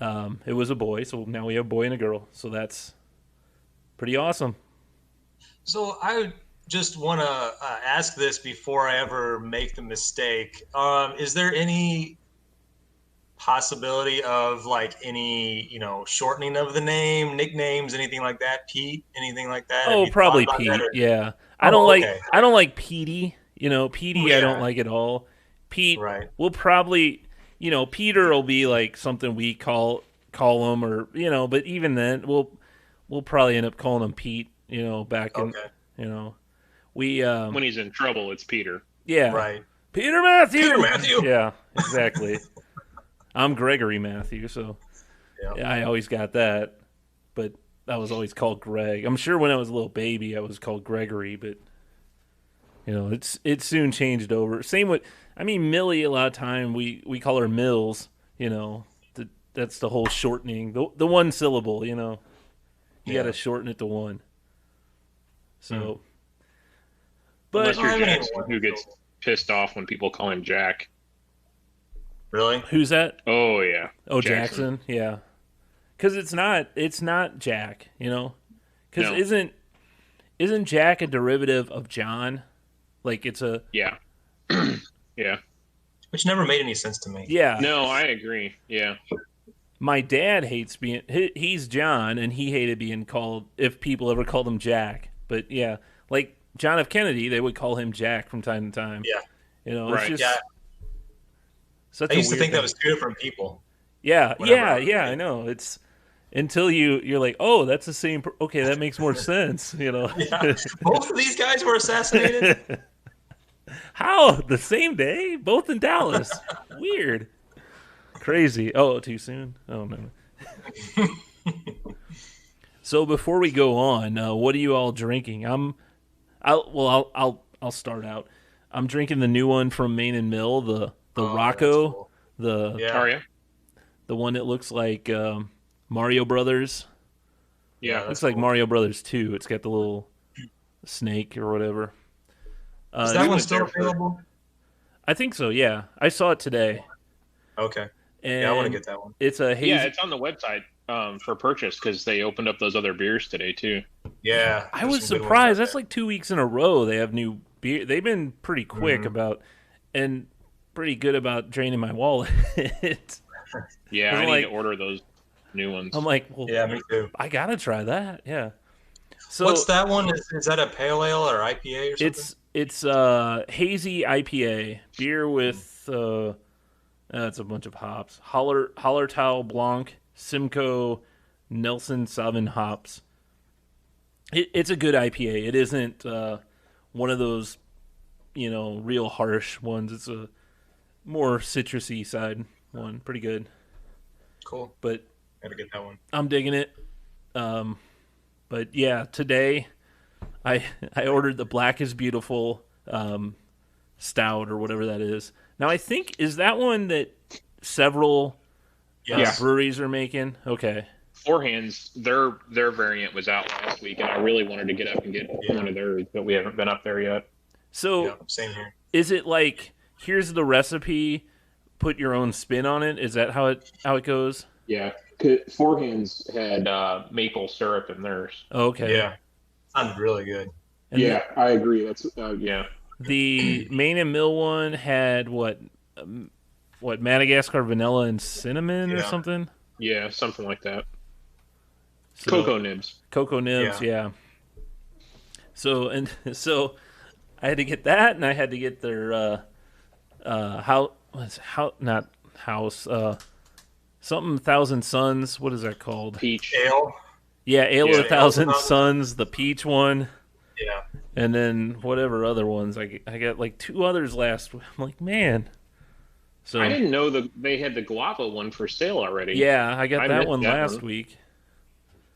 It was a boy, so now we have a boy and a girl. So that's pretty awesome. So I just want to ask this before I ever make the mistake. Is there any possibility of like any, shortening of the name, nicknames, anything like that? Pete, anything like that? Have Oh, you thought probably about that? Pete. Yeah, Oh, okay. I don't like Petey. Petey, I don't Yeah, like at all. Pete, right. will probably, Peter will be like something we call him, or but even then, we'll probably end up calling him Pete. Back in, Okay, you know, we When he's in trouble, it's Peter. yeah, right. Peter Peter Matthew. Matthew. Yeah, exactly. I'm Gregory Matthew, so Yeah. yeah, I always got that, but I was always called Greg. I'm sure when I was a little baby, I was called Gregory, but it soon changed over. Same with, I mean, Millie. A lot of time we call her Mills. That's the whole shortening, the one syllable. You got Yeah. to shorten it to one. Hmm. So, Unless but I you're haven't even Jackson, went who through- gets pissed off when people call him Jack. Really? who's that? Oh yeah. Oh, Jackson. Yeah, because it's not Jack. Because No. isn't Jack a derivative of John? Like it's a Yeah. Yeah. Which never made any sense to me. yeah. No, I agree. Yeah. My dad hates being he's John, and he hated being called if people ever called him Jack. But yeah, like John F. Kennedy, they would call him Jack from time to time. Yeah. It's Right. just Yeah. such I a used to weird think that thing. was two different people. Yeah, Whenever I yeah, was a yeah. I kid. know. It's until you're like, oh, that's the same. Okay, that makes more sense. Yeah. Both of these guys were assassinated. How the same day, both in Dallas? Weird, crazy. Oh, too soon. Oh no. So before we go on, what are you all drinking? I'll start out. I'm drinking the new one from Main and Mill, the Oh, that's Rocco, cool. the Yeah. Are you? the one that looks like Mario Brothers. Yeah, Yeah. that's Looks like cool. Mario Brothers 2. It's got the little snake or whatever. Is Uh, that We one went still there for available? I think so. Yeah, I saw it today, Okay. Yeah, I want to and get that one. it's a Yeah, hazy. it's on the website for purchase because they opened up those other beers today too. Yeah. I there's was some good ones surprised. out That's like 2 weeks in a row they have new beer. They've been pretty quick Mhm. about and pretty good about draining my wallet. Yeah, I'm I need like, to order those new ones. I'm like, well, there. Yeah, me too. I gotta try that. Yeah. So What's that one? Is that a pale ale or IPA or something? it's hazy IPA beer with it's a bunch of hops. Hallertau Blanc, Simcoe, Nelson Sauvin hops. It's a good IPA. It isn't one of those real harsh ones. It's a more citrusy side one. Pretty good, Cool. but Gotta get that one. I'm digging it. Um, but yeah, today I I ordered the Black is Beautiful stout or whatever that is. Now I think is that one that several Yes. breweries are making. Okay, Four Hands, their variant was out last week, and I really wanted to get up and get Yeah. one of theirs, but we haven't been up there yet. so Yeah. Same here. is it like here's the recipe, put your own spin on it? Is that how it goes? Yeah, Four Hands had maple syrup in theirs. Okay. Yeah. Sounds really good. And Yeah, I agree. That's yeah. the Main and Mill one had what Madagascar vanilla and cinnamon or Yeah. something. Yeah, something like that. So, Cocoa nibs. Cocoa nibs, yeah. So and so, I had to get that, and I had to get their how not house something Thousand Suns. What is that called? Peach. Ale. Yeah, Ale of Yeah, a Thousand Ale of a Suns, the peach one, Yeah. and then whatever other ones. I got like two others last. I'm like, man. So I didn't know they had the guava one for sale already. yeah, I got I that missed one that last one. week.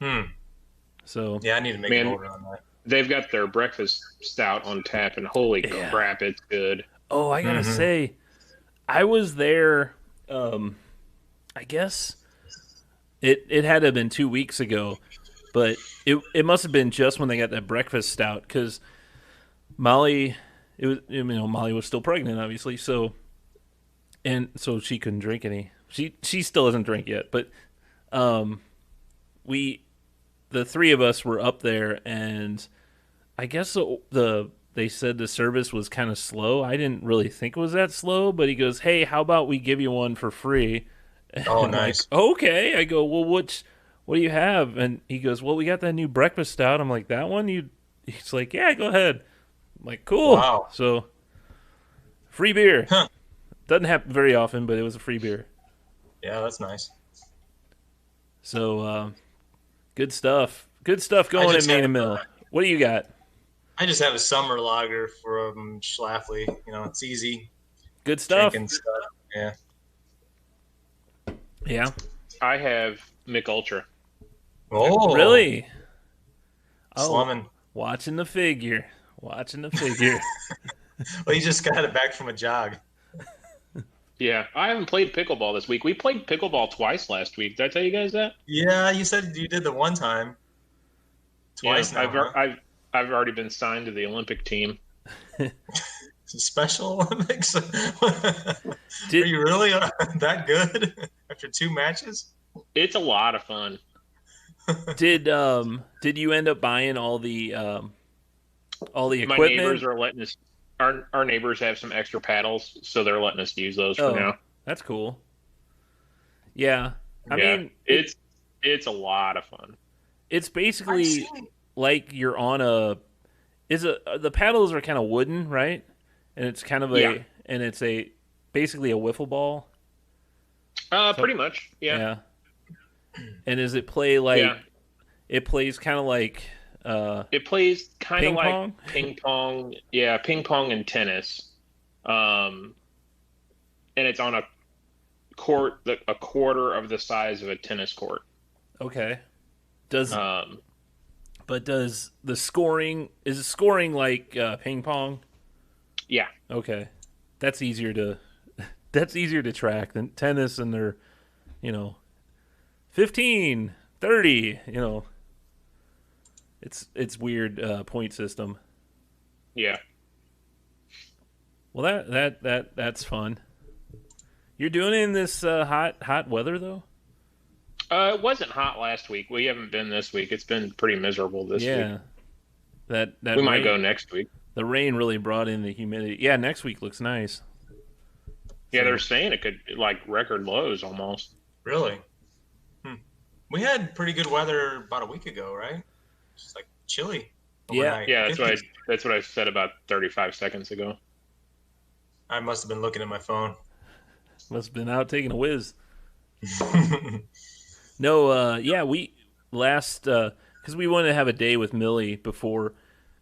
Hmm. So Yeah, I need to make Man. an order on that. They've got their breakfast stout on tap, and holy Yeah. crap, it's good. oh, I gotta Mhm. say, I was there. I guess it had to have been 2 weeks ago, but it must have been just when they got that breakfast stout because Molly, Molly was still pregnant, obviously, so and so she couldn't drink any. She still doesn't drink yet, but We the three of us were up there, and I guess they said the service was kind of slow. I didn't really think it was that slow, but he goes, "Hey, how about we give you one for free?" And Oh, I'm like, nice. "Okay." I go, "Well, what do you have?" And he goes, "Well, we got that new breakfast stout." I'm like, "That one?" He's like, "Yeah, go ahead." I'm like, "Cool." Wow. So, free beer. Huh. Doesn't happen very often, but it was a free beer. Yeah, that's nice. So, good stuff. Good stuff going at just Main have, and Mill. What do you got? I just have a summer lager from Schlafly. It's easy Good stuff. drinking stuff. Yeah. Yeah. I have Mick Ultra. Oh, Really? Oh, slumming. watching the figure. Watching the figure. Well, you just got it back from a jog. Yeah, I haven't played pickleball this week. We played pickleball twice last week. Did I tell you guys that? Yeah, you said you did the one time. Twice Yeah, now, huh? I've already been signed to the Olympic team. Special Olympics? Are Did you really that good after 2 matches? It's a lot of fun. did you end up buying all the My equipment? neighbors are letting us. Our neighbors have some extra paddles, so they're letting us use those for Oh, now. that's cool. Yeah. I Yeah, mean, it's a lot of fun. it's I've basically seen. like you're on the paddles are kind of wooden, right? And it's kind of Yeah. and it's basically a wiffle ball. Pretty much. Yeah. Yeah. And does it play like Yeah. it plays kind of like It plays kind of ping like pong? ping pong. Yeah, ping pong and tennis. And it's on a court a quarter of the size of a tennis court. Okay. Does Um, but does the scoring is it scoring like ping pong? yeah. Okay. That's easier to that's easier to track than tennis and their, you know, 15, 30, It's weird point system. Yeah. Well, that's fun. You're doing it in this hot weather though? It wasn't hot last week. We haven't been this week. It's been pretty miserable this Yeah. week. That We might rain, go next week. the rain really brought in the humidity. Yeah, next week looks nice. Yeah, So- they're saying it could like record lows almost. Really? We had pretty good weather about a week ago, right? Just like chilly. Yeah. overnight. Yeah, that's what I said about 35 seconds ago. I must have been looking at my phone. Must have been out taking a whiz. No, yeah, we last because we wanted to have a day with Millie before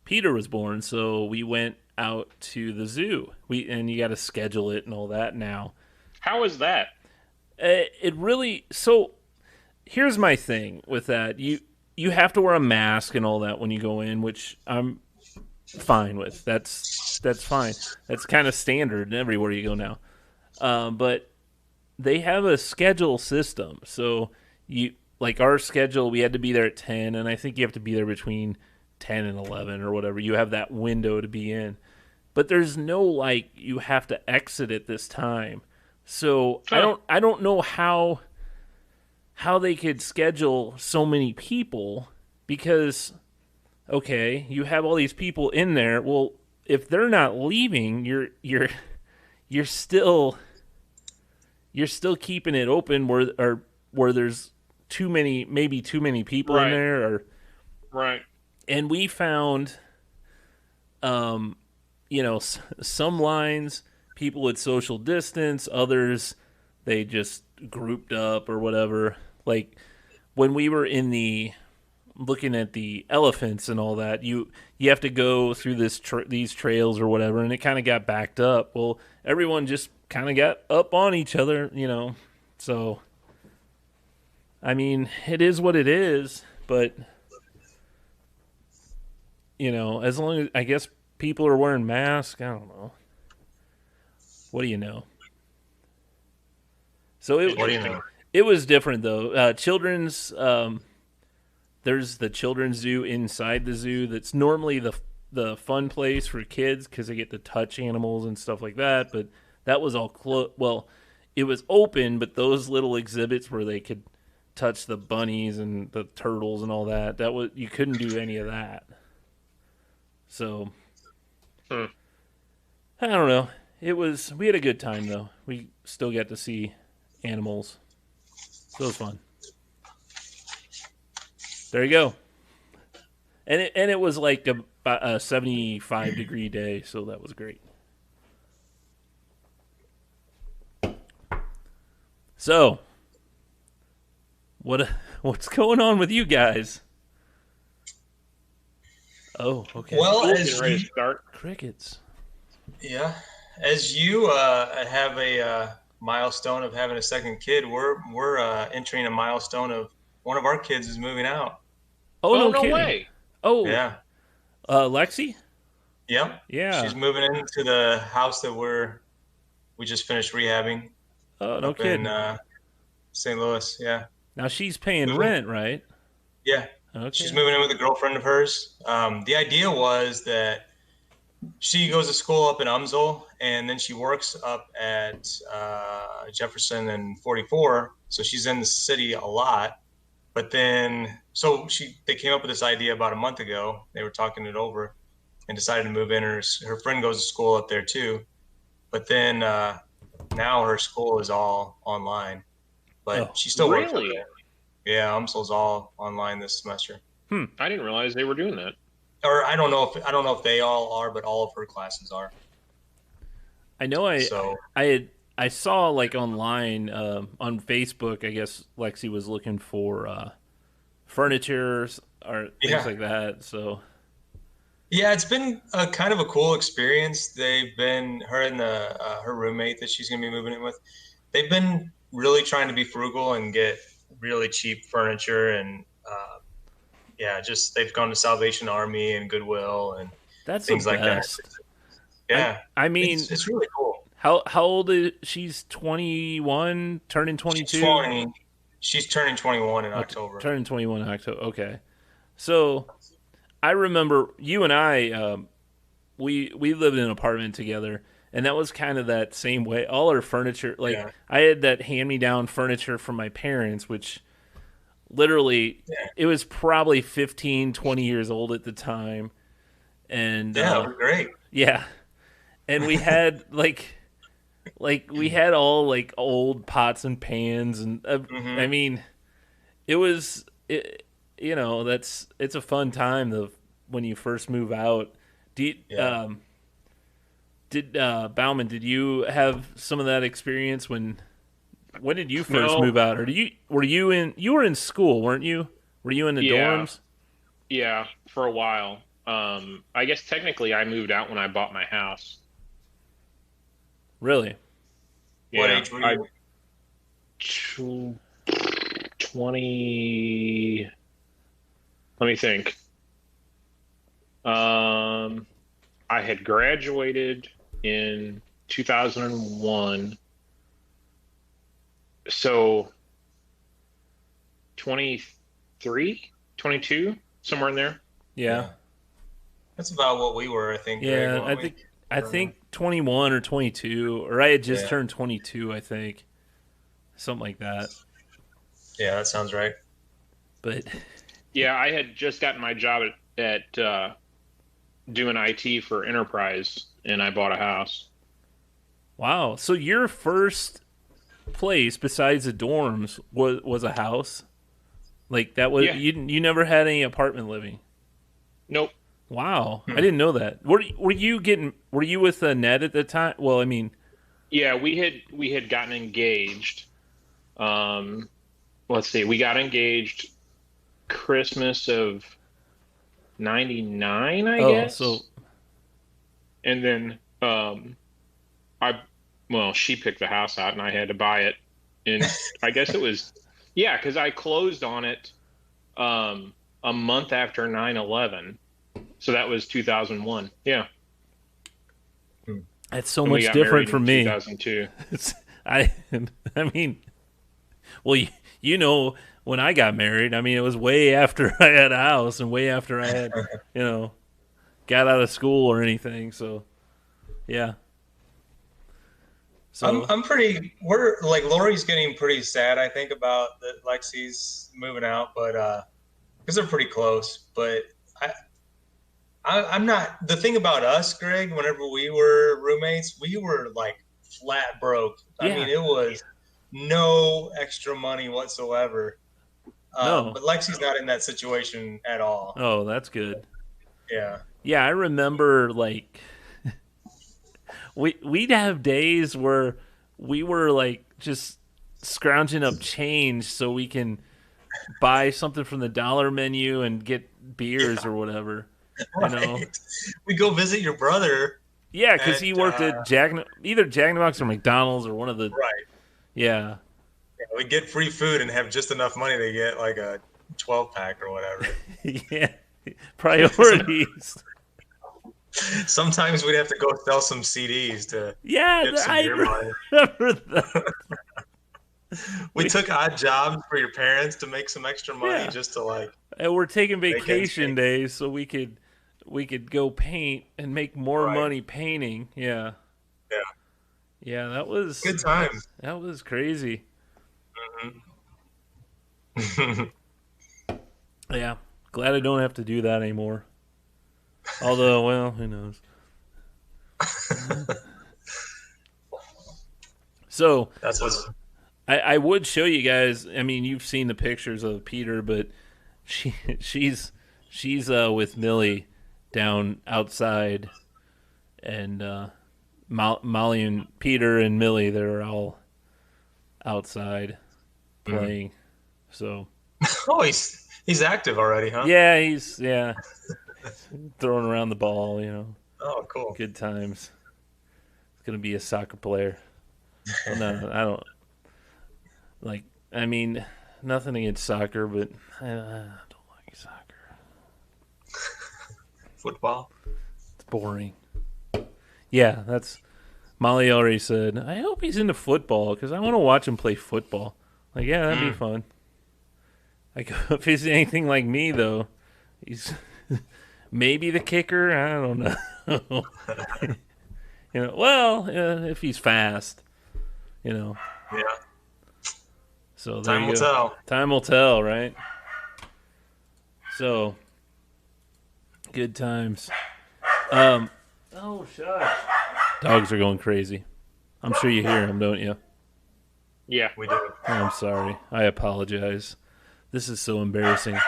Peter was born, so we went out to the zoo. And you got to schedule it and all that now. How is that? It really so. Here's my thing with that. You have to wear a mask and all that when you go in, which I'm fine with. That's fine. That's kind of standard everywhere you go now. But they have a schedule system, so you like our schedule. We had to be there at 10, and I think you have to be there between 10 and 11 or whatever. You have that window to be in, but there's no like you have to exit at this time. So I don't know how they could schedule so many people because okay, you have all these people in there. Well, if they're not leaving, you're still keeping it open where there's maybe too many people in Right. there Right. and we found some lines people would social distance, others they just grouped up or whatever. Like when we were in the looking at the elephants and all that, you have to go through these trails or whatever, and it kind of got backed up. Well, everyone just kind of got up on each other, So, I mean, it is what it is, but as long as I guess people are wearing masks, I don't know. What do you know? So What do you know? it was different though. Children's there's the children's zoo inside the zoo. That's normally the fun place for kids because they get to touch animals and stuff like that. But that was all closed. Well, it was open, but those little exhibits where they could touch the bunnies and the turtles and all that. You couldn't do any of that. So Hmm. I don't know. We had a good time though. We still got to see animals. So it was fun. There you go. And it was like a 75-degree day, so that was great. So, what's going on with you guys? Oh, okay. Well, Getting as ready you, to start. Crickets. yeah, as you have a milestone of having a second kid, we're entering a milestone of one of our kids is moving out. Oh, Oh, no no kidding. way. Oh, Yeah, Lexi? yep. Yeah. She's moving into the house that we just finished rehabbing Oh, no up in kidding. St. Louis. Yeah, Now she's paying moving. rent, right? Yeah, she's Okay. moving in with a girlfriend of hers. The idea was that she goes to school up in Umsel, and then she works up at Jefferson and 44. So she's in the city a lot. But then, they came up with this idea about a month ago. They were talking it over and decided to move in. Her friend goes to school up there too. But then now her school is all online. Oh, But she still works up Really? there. Yeah, Umsel's all online this semester. I didn't realize they were doing that. Or I don't know if they all are, but all of her classes are. I know. So I saw like online on Facebook. I guess Lexi was looking for furniture or things Yeah. like that. So yeah, it's been a kind of a cool experience. They've been her and her roommate that she's gonna be moving in with. They've been really trying to be frugal and get really cheap furniture and yeah, just they've gone to Salvation Army and Goodwill and that's the things like that. best. Yeah, I mean, it's really cool. how old is she's 21, turning 22? She's turning 21 in October. Turning 21 in October. Okay. So I remember you and I we lived in an apartment together, and that was kind of that same way. All our furniture, like Yeah. I had that hand-me-down furniture from my parents, which literally Yeah. it was probably 15, 20 years old at the time. And Yeah, great. yeah. And we had we had all like old pots and pans and I Mhm. mean it was it's a fun time when you first move out. Yeah. Bauman, did you have some of that experience when did you first No. move out, or you were in school, weren't you? Were you in the Yeah. dorms? Yeah, for a while. I guess technically I moved out when I bought my house. Really? What Yeah, age were you? 20. Let me think. I had graduated in 2001. So 23, 22, somewhere in there. Yeah. That's about what we were, I think. Greg, Yeah, weren't I we? think 21 or 22, or I had just Yeah. turned 22, I think. Something like that. Yeah, that sounds right. But Yeah, I had just gotten my job at doing IT for Enterprise, and I bought a house. wow, so your first place besides the dorms was a house? Like that was Yeah. you never had any apartment living? Nope. Wow, I didn't know that. Were you with Ned at the time? Well, I mean, Yeah, we had gotten engaged. Let's see, we got engaged Christmas of '99, I guess. so And then she picked the house out and I had to buy it. And I guess it was, yeah, because I closed on it a month after 9/11. So that was 2001. Yeah. that's so And we much got different married from in me. 2002. I I mean, well, you know, when I got married, I mean, it was way after I had a house and way after I had, got out of school or anything. So, yeah. So I'm pretty. We're like Lori's getting pretty sad. I think about that Lexi's moving out, but because they're pretty close. But I, I'm not. The thing about us, Greg, whenever we were roommates, we were like flat broke. I yeah, mean, it was no extra money whatsoever. no, But Lexi's not in that situation at all. oh, that's good. Yeah. Yeah, I remember like we'd have days where we were like just scrounging up change so we can buy something from the dollar menu and get beers or whatever. You know? Right. We go visit your brother. Yeah, because At, he worked at either Jack in the Box or McDonald's or one of the. right. Yeah, Yeah, we get free food and have just enough money to get like a 12 pack or whatever. yeah. Priorities. Sometimes we'd have to go sell some CDs to Yeah, get some I beer money. remember that. We took odd jobs for your parents to make some extra money Yeah. just to like. And we're taking ends vacation meet. days so we could go paint and make more Right. money painting. Yeah. Yeah. Yeah, that was Good times. that was crazy. Yeah. Glad I don't have to do that anymore. Although, well, who knows. So, That's what's. I would show you guys. I mean, you've seen the pictures of Peter, but she's with Millie down outside, and Molly and Peter and Millie, they're all outside playing. So Oh, he's active already, huh? yeah, he's throwing around the ball. Oh, cool. Good times. He's gonna be a soccer player. Well, no, I don't like. I mean, nothing against soccer, but I don't like soccer. Football. It's boring. Yeah, that's Molly already said. I hope he's into football because I want to watch him play football. Like, yeah, that'd be fun. Like, if he's anything like me, though, he's maybe the kicker. I don't know. Well, if he's fast, Yeah. So there Time you will go. tell. Time will tell, right? So, good times. Oh, shush. Dogs are going crazy. I'm sure you hear them, don't you? Yeah. We do. Oh, I'm sorry. I apologize. This is so embarrassing.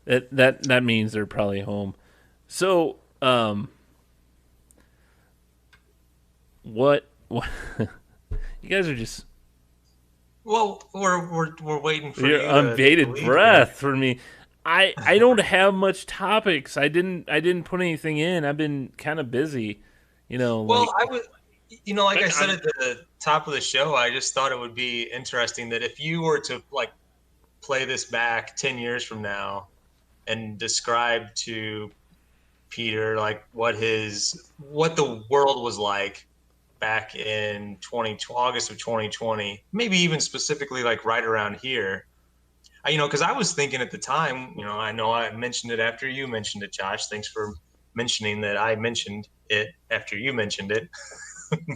That means they're probably home. So, what you guys are just Well, we're waiting for your you. unbated to leave breath for me. I don't have much topics. I didn't put anything in. I've been kind of busy, Well, like I would, like I said I'm- at the top of the show, I just thought it would be interesting that if you were to like play this back 10 years from now and describe to Peter like what the world was like back in August of 2020, maybe even specifically like right around here. Because I was thinking at the time, I know I mentioned it after you mentioned it, Josh. Thanks for mentioning that I mentioned it after you mentioned it.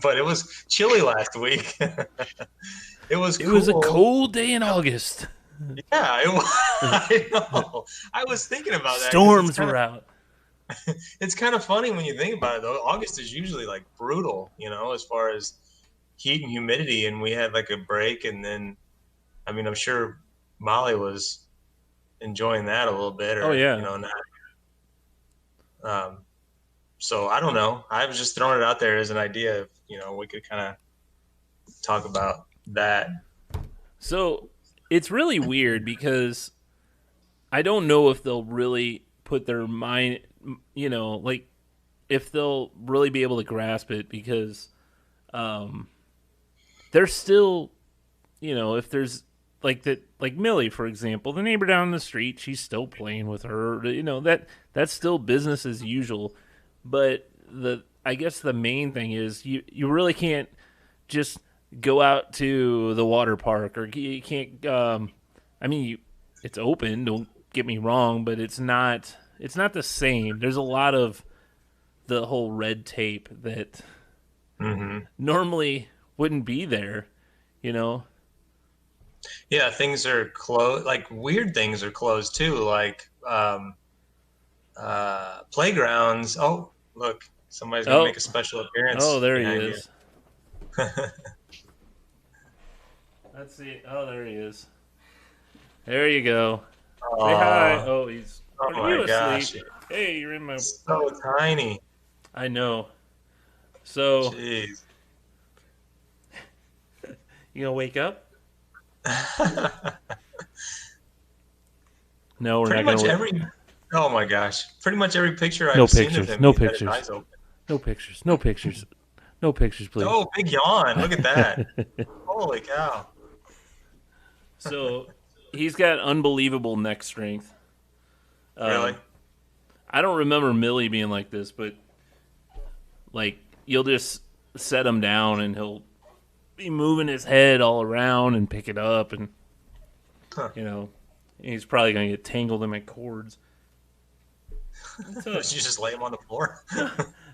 But it was chilly last week. It was it was a cool. cold day in August. Yeah, it was. I know. I was thinking about that. 'cause Storms were out. It's kind of funny when you think about it, though. August is usually like brutal, as far as heat and humidity. And we had like a break, and then, I mean, I'm sure Molly was enjoying that a little bit. Or, Oh, yeah. Not. So I don't know. I was just throwing it out there as an idea. If, we could kind of talk about that. So it's really weird because I don't know if they'll really put their mind, like if they'll really be able to grasp it because they're still, if there's like that, like Millie, for example, the neighbor down the street, she's still playing with her, that's still business as usual. But I guess the main thing is you really can't just go out to the water park, or you can't. It's open. Don't get me wrong, but it's not the same. There's a lot of the whole red tape that normally wouldn't be there, you know. Yeah, things are closed. Like weird things are closed too. Like playgrounds. Oh, look, somebody's gonna Oh, make a special oh, appearance there he behind you. is. Let's see. Oh, there he is. There you go. Say hi. Aw, Oh, he's. oh Are you my asleep? gosh, Hey, you're in my. so tiny. I know. So Jeez. you gonna wake up? No, we're Pretty not gonna. much every. Oh my gosh, pretty much every picture No I've seen of pictures. him, No he's got his pictures. eyes open. No pictures. No pictures. No pictures, please. Oh, big yawn! Look at that. Holy cow. So he's got unbelievable neck strength. Really? I don't remember Millie being like this, but like you'll just set him down and he'll be moving his head all around and pick it up, and Huh. you know he's probably gonna get tangled in my cords. Did you just lay him on the floor?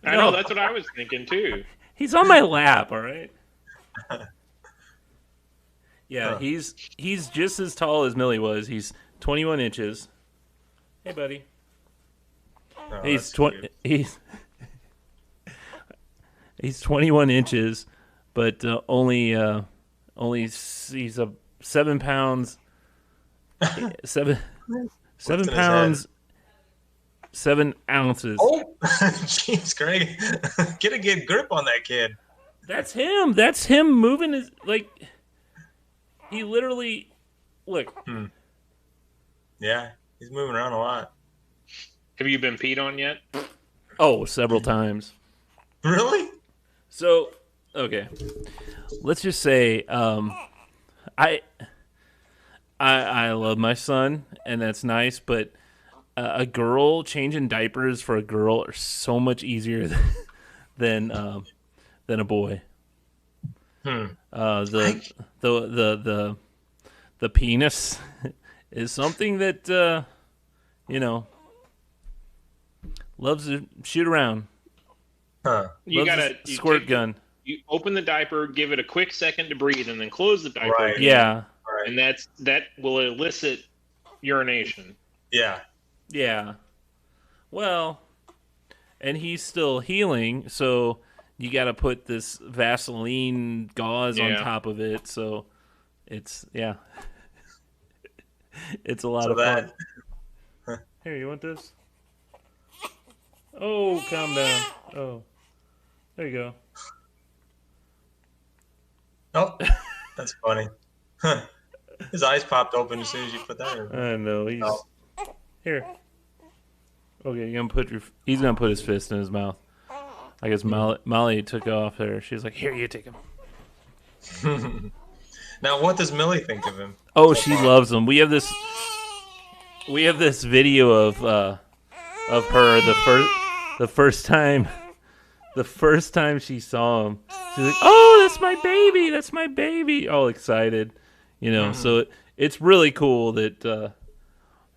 I know, that's what I was thinking too. He's on my lap, all right. Yeah, Huh. he's just as tall as Millie was. He's 21 inches. Hey, buddy. Oh, He's that's cute. he's 21 inches, but he's a 7 pounds, seven Lifting his pounds, 7 ounces. Oh, jeez, Greg, get a good grip on that kid. That's him. That's him moving his like. He literally look. Yeah, he's moving around a lot. Have you been peed on yet? Oh, several times. Really? So, okay, let's just say, I love my son, and that's nice. But a girl changing diapers for a girl are so much easier than a boy. The penis is something that loves to shoot around. Huh. You Loves gotta a squirt take gun. You open the diaper, give it a quick second to breathe, and then close the diaper. Right. again, Yeah, Right. and that will elicit urination. Yeah. yeah. Well, and he's still healing, so you got to put this Vaseline gauze on Yeah. top of it. So it's it's a lot So of that. fun. Here, you want this? Oh, calm down. Oh, there you go. Oh, that's funny. Huh. His eyes popped open as soon as you put that in. I know he's Oh. here. Okay, he's gonna put his fist in his mouth. I guess Molly took off there. She's like, "Here, you take him." Now, what does Millie think of him? Oh, so she far? loves him. We have this video of her the first time she saw him. She's like, "Oh, that's my baby! That's my baby!" All excited, So it's really cool that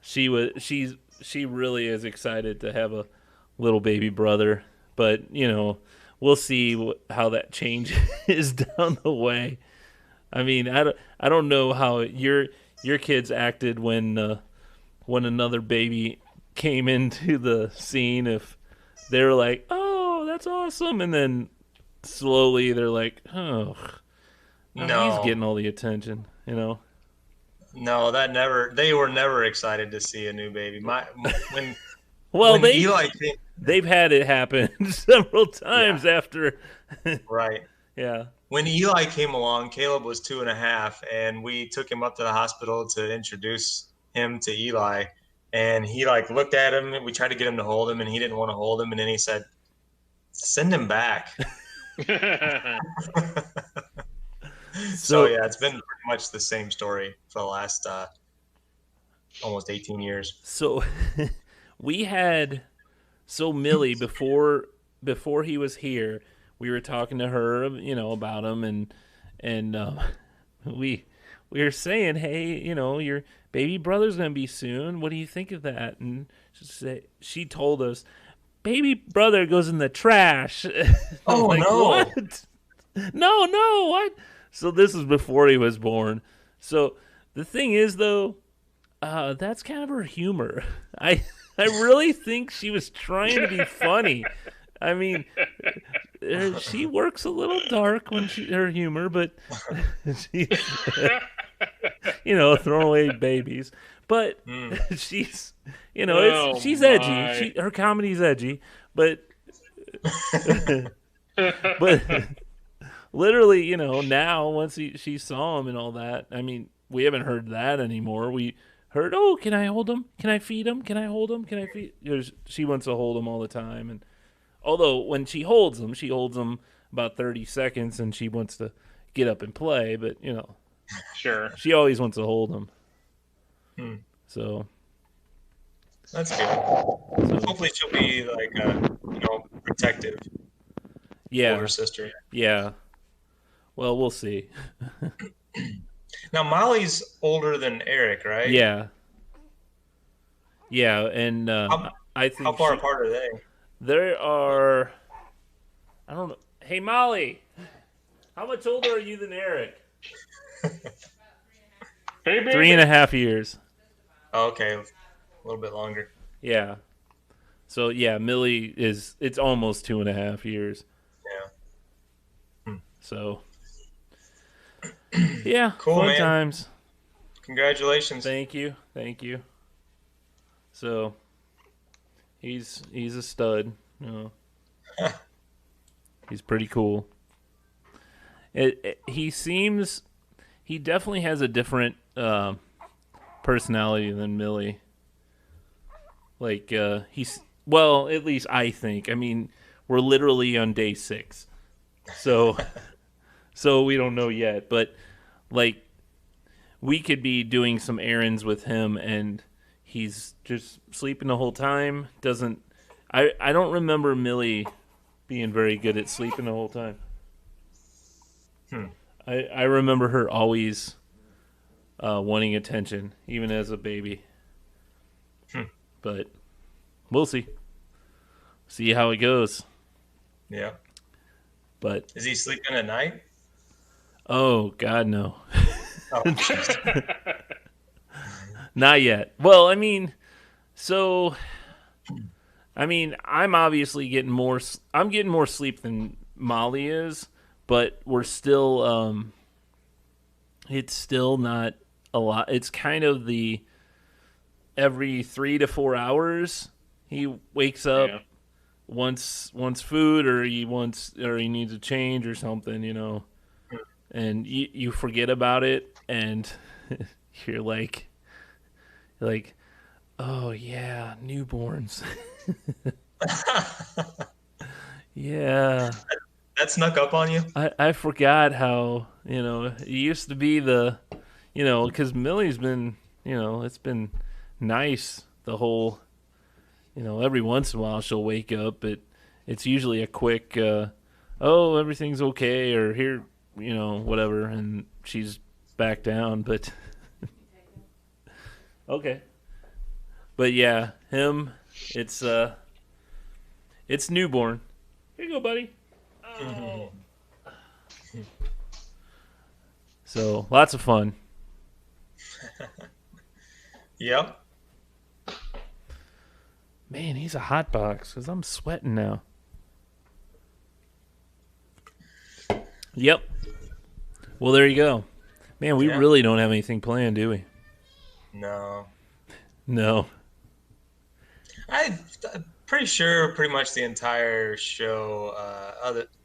she really is excited to have a little baby brother. But we'll see how that changes down the way. I mean, I don't know how your kids acted when another baby came into the scene. If they're like, "Oh, that's awesome," and then slowly they're like, "Oh, No. he's getting all the attention," No, that never. They were never excited to see a new baby. When Well, when Eli came, they've had it happen several times after. right. Yeah. When Eli came along, Caleb was 2.5, and we took him up to the hospital to introduce him to Eli. And he looked at him, and we tried to get him to hold him, and he didn't want to hold him. And then he said, "Send him back." So yeah, it's been pretty much the same story for the last almost 18 years. So we had Millie before he was here. We were talking to her, about him, and we were saying, "Hey, your baby brother's gonna be soon. What do you think of that?" And she told us, baby brother goes in the trash. Oh, no. What? No, what? So this is before he was born. So the thing is, though, that's kind of her humor. I really think she was trying to be funny. I mean, she works a little dark when her humor, but she, throwing away babies. But she's, she's edgy. Her comedy's edgy, but but literally, now once she saw him and all that, I mean, we haven't heard that anymore. We heard, oh, can I hold him? Can I feed him? Can I hold him? Can I feed? She wants to hold him all the time, and although when she holds him about 30 seconds, and she wants to get up and play, but Sure. she always wants to hold him. So That's good. Hopefully she'll be like, protective for her sister. Yeah. Well, we'll see. Now Molly's older than Eric, right? Yeah. Yeah, and I think how far apart are they? There are, I don't know. Hey, Molly, how much older are you than Eric? Hey, baby. 3.5 years. Oh, okay, a little bit longer. Yeah. So yeah, Millie it's almost 2.5 years. Yeah. So yeah, cool, fun man. times. Congratulations. Thank you. So he's a stud. He's pretty cool. He definitely has a different personality than Millie. Like at least I think. I mean, we're literally on day 6, so we don't know yet. But like, we could be doing some errands with him, and he's just sleeping the whole time. I don't remember Millie being very good at sleeping the whole time. I remember her always wanting attention, even as a baby. But we'll see. See how it goes. Yeah. But is he sleeping at night? Oh God, no. Oh, not yet. Well, I'm obviously getting more. I'm getting more sleep than Molly is, but we're still. It's still not a lot. It's kind of the every 3 to 4 hours he wakes up, wants food, or he needs a change or something, and you forget about it, and you're like, oh yeah, newborns. Yeah. That snuck up on you? I forgot how, it used to be because Millie's been, it's been nice the whole, every once in a while she'll wake up, but it's usually a quick, oh, everything's okay, or here, whatever, and she's back down, but okay. But yeah, him, it's newborn. Here you go, buddy. Oh. So, lots of fun. Yep. Man, he's a hot box because I'm sweating now. Yep. Well, there you go. Man, we really don't have anything planned, do we? No. I'm pretty sure pretty much the entire show,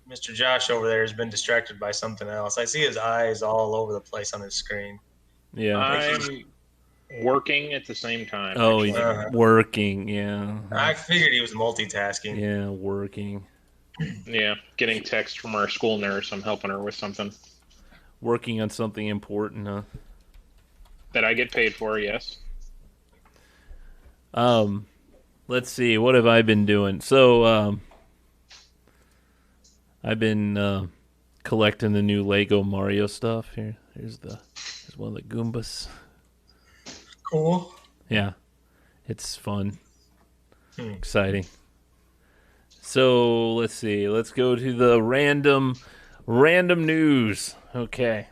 Mr. Josh over there has been distracted by something else. I see his eyes all over the place on his screen. Yeah. I'm working at the same time. Oh, he's working, yeah. I figured he was multitasking. Yeah, working. Yeah, getting text from our school nurse. I'm helping her with something. Working on something important, huh? That I get paid for, yes. Let's see. What have I been doing? So, I've been collecting the new Lego Mario stuff. Here's one of the Goombas. Cool. Yeah, it's fun. Exciting. So let's see. Let's go to the random news. Okay,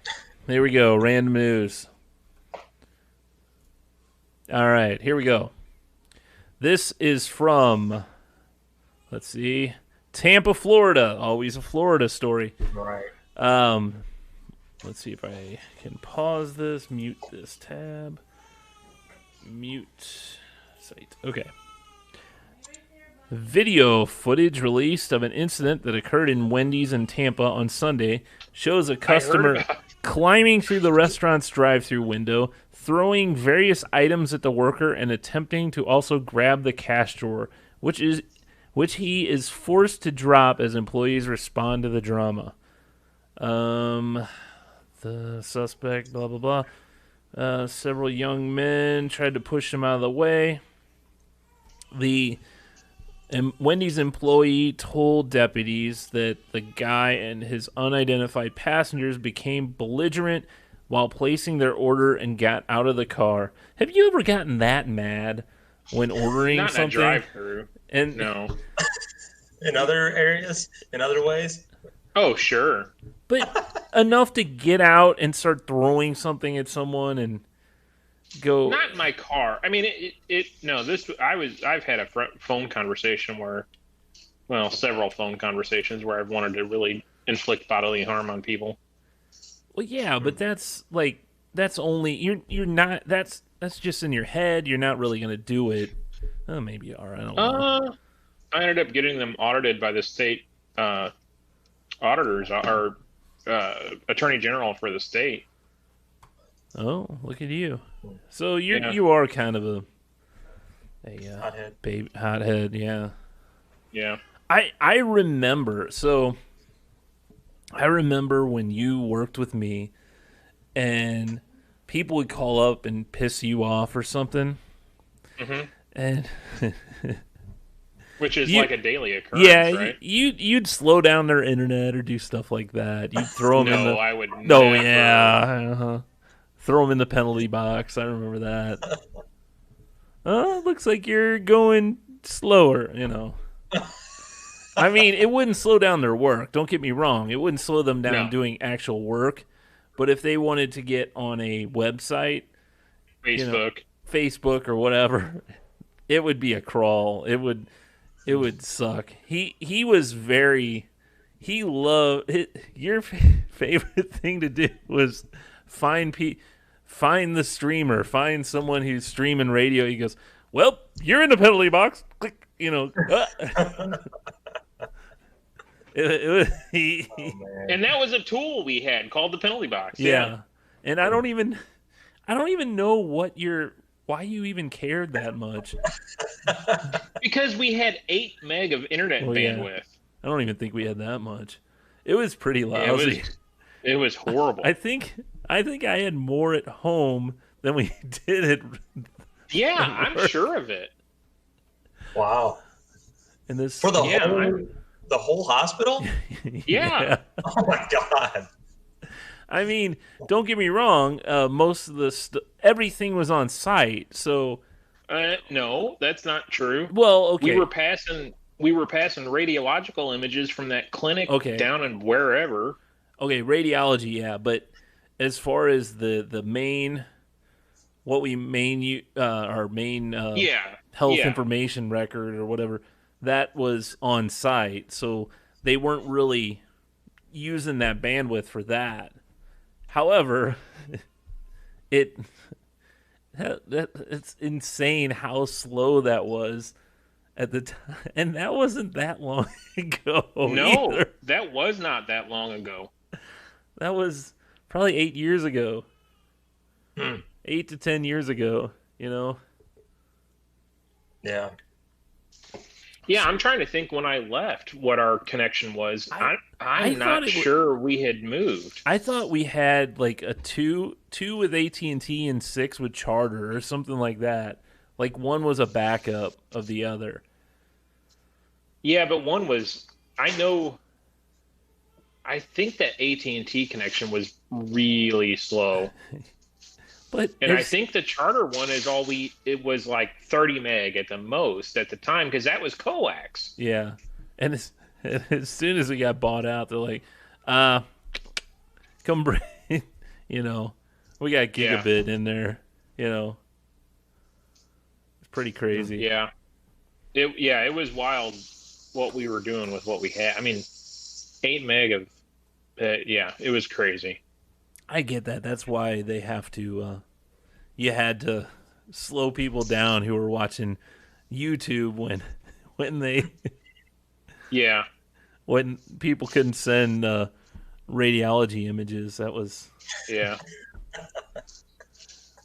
there we go. Random news. All right, here we go. This is from, let's see, Tampa, Florida. Always a Florida story. Right. Let's see if I can pause this, mute this tab, mute site. Okay. Video footage released of an incident that occurred in Wendy's in Tampa on Sunday shows a customer climbing through the restaurant's drive-thru window, throwing various items at the worker, and attempting to also grab the cash drawer, which he is forced to drop as employees respond to the drama. The suspect, blah blah blah. Several young men tried to push him out of the way. The Wendy's employee told deputies that the guy and his unidentified passengers became belligerent while placing their order and got out of the car. Have you ever gotten that mad when ordering Not something? in a drive-through. And No. In other areas, in other ways. Oh, sure. but enough to get out and start throwing something at someone and go. Not in my car. I mean, I've had a phone conversation where, well, several phone conversations where I've wanted to really inflict bodily harm on people. Well, yeah, but that's only you're not. That's just in your head. You're not really gonna do it. Oh, maybe you are. I don't know. I ended up getting them audited by the state auditors, or attorney general for the state. Oh, look at you. So Yeah. you are kind of a Hothead. hothead, yeah. Yeah. I remember. So I remember when you worked with me, and people would call up and piss you off or something, hmm and Which is You- like a daily occurrence, yeah, right? you'd slow down their internet or do stuff like that. You'd throw them in No, the I would no, never. yeah, throw them in the penalty box. I remember that. Looks like you're going slower, I mean, it wouldn't slow down their work. Don't get me wrong. It wouldn't slow them down No. doing actual work. But if they wanted to get on a website, Facebook. Facebook or whatever, it would be a crawl. It would suck. He was he loved it. Your favorite thing to do was find the streamer, find someone who's streaming radio. He goes, "Well, you're in the penalty box." Click, he, And that was a tool we had called the penalty box. yeah. And I don't even know why you even cared that much. Because we had 8 meg of internet Well, yeah. bandwidth. I don't even think we had that much. It was pretty Yeah, lousy. it was horrible. I think I had more at home than we did at Yeah, I'm sure of it. Wow. in this. For the Yeah, whole hospital? Yeah. Oh my god. I mean, don't get me wrong. Most of the everything was on site, so No, that's not true. well, okay. We were passing radiological images from that clinic Okay. down in wherever. Okay, radiology, yeah, but as far as the main, our main Yeah. health Yeah. information record or whatever, that was on site, so they weren't really using that bandwidth for that. However, it's insane how slow that was at the time, and that wasn't that long ago. No, either. that was not that long ago. That was probably 8 years ago. Hmm. 8 to 10 years ago, Yeah. Yeah, I'm trying to think when I left what our connection was. I I'm thought not it wa- sure we had moved. I thought we had like a two with AT&T and 6 with Charter or something like that. Like one was a backup of the other. Yeah, but one was I think that AT&T connection was really slow. But And I there's- think the charter one is it was like 30 meg at the most at the time because that was coax. yeah. And as soon as we got bought out, they're like, come bring, you know, we got gigabit in there, you know. It's pretty crazy. Yeah. It was wild what we were doing with what we had. I mean, 8 meg of, it was crazy. I get that. That's why they have to, you had to slow people down who were watching YouTube when they, Yeah. when people couldn't send radiology images. That was, Yeah.